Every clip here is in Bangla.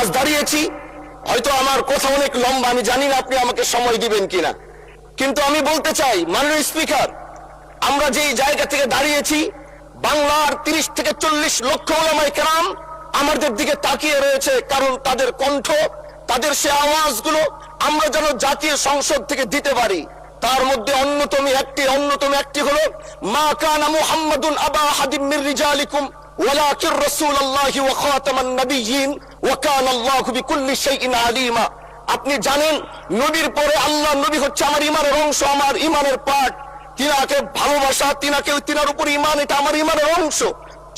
আজ দাঁড়িয়েছি, হয়তো আমার কথা অনেক লম্বা, আমি জানি না আপনি আমাকে সময় দিবেন কিনা, কিন্তু আমি বলতে চাই মাননীয় স্পিকার, আমরা যেই জায়গা থেকে দাঁড়িয়েছি, বাংলার 30 থেকে 40 লক্ষ ওলামায়ে কেরাম আমাদের দিকে তাকিয়ে রয়েছে, কারণ তাদের কণ্ঠ, তাদের সে আওয়াজগুলো আমরা যেন জাতীয় সংসদ থেকে দিতে পারি। তার মধ্যে অন্যতম একটি হলো মা কানা মুহাম্মাদুন আবা আহাদিম মির রিজালিকুম ওয়ালাকিন রাসূলুল্লাহি ওয়া খাতামান নাবিয়্যিন ওয়া কানা আল্লাহু বিকুল্লি শাইইন আলিমা। আপনি জানেন নবীর পরে আল্লাহ নবী হচ্ছে আমার ঈমানের অংশ, আমার ঈমানের পার্ট। তিনাকে ভালোবাসা, তিনার উপর ঈমান, এটা আমার ঈমানের অংশ।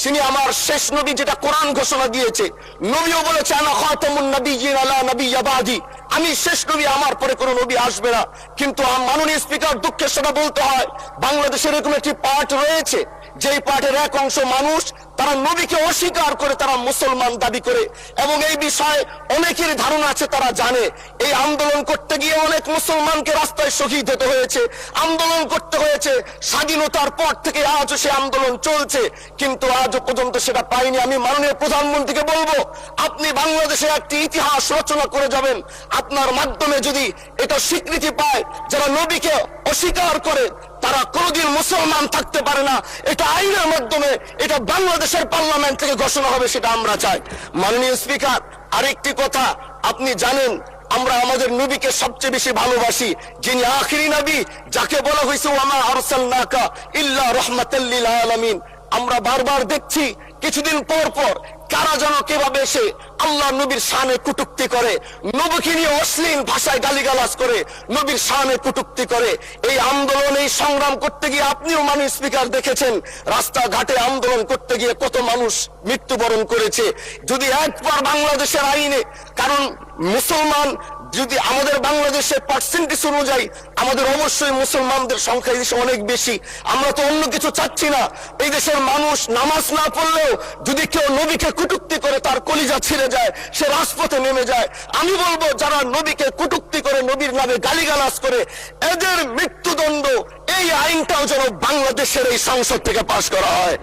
তিনি আমার শেষ নবী, যেটা কোরআন ঘোষণা দিয়েছে। নবীও বলেছে আনা খাতামুন নাবিয়্যিন আলা নাবিয়্যা বাদি, আমি শেষ নবী, আমার পরে কোনো নবী আসবে না। কিন্তু মাননীয় স্পিকার, দুঃখের সাথে বলতে হয়, বাংলাদেশের এরকম একটি পার্ট রয়েছে, যেই পার্টের এক অংশ মানুষ তারা নবীকে অস্বীকার করে, তারা মুসলমান দাবি করে, এবং এই বিষয়ে অনেকের ধারণা আছে, তারা জানে। এই আন্দোলন করতে গিয়ে অনেক মুসলমানকে রাস্তায় শহীদ হতে হয়েছে, আন্দোলন করতে হয়েছে, স্বাধীনতার পর থেকে আজও সে আন্দোলন চলছে, কিন্তু আজও পর্যন্ত সেটা পাইনি। আমি মাননীয় প্রধানমন্ত্রীকে বলবো, আপনি বাংলাদেশে একটি ইতিহাস রচনা করে যাবেন। আপনার মাধ্যমে যদি এটা স্বীকৃতি পায়, যারা নবীকে অস্বীকার করে তারা কোনদিন মুসলমান থাকতে পারে না, এটা আইনের মাধ্যমে, এটা বাংলাদেশের পার্লামেন্ট থেকে ঘোষণা হবে, সেটা আমরা চাই। মাননীয় স্পিকার, আরেকটি কথা, আপনি জানেন আমরা আমাদের নবীকে সবচেয়ে বেশি ভালোবাসি, যিনি আখিরি নবী, যাকে বলা হয়েছে ওয়ামা আরসালনাকা ইল্লা রাহমাতাল লিল আলামিন। আমরা বারবার দেখছি কিছুদিন পর পর কারা যেন কিভাবে এসে আল্লাহ নবীর শানে কটূক্তি করে, নবীকে নিয়ে অশ্লীল ভাষায় গালিগালাজ করে, নবীর শানে কটূক্তি করে। এই আন্দোলন, এই সংগ্রাম করতে গিয়ে আপনিও মাননীয় স্পিকার দেখেছেন, রাস্তাঘাটে আন্দোলন করতে গিয়ে কত মানুষ মৃত্যুবরণ করেছে। যদি একবার বাংলাদেশের আইনে, কারণ মুসলমান যদি আমাদের বাংলাদেশের পার্সেন্টেজ অনুযায়ী আমাদের অবশ্যই মুসলমানদের সংখ্যা এই দেশে অনেক বেশি। আমরা তো অন্য কিছু চাচ্ছি না। এই দেশের মানুষ নামাজ না পড়লেও যদি কেউ নবীকে কটূক্তি করে, তার কলিজা ছিঁড়ে যায়, সে রাজপথে নেমে যায়। আমি বলবো, যারা নবীকে কটূক্তি করে, নবীর নামে গালিগালাজ করে, এদের মৃত্যুদণ্ড, এই আইনটাও যেন বাংলাদেশের এই সংসদ থেকে পাশ করা হয়।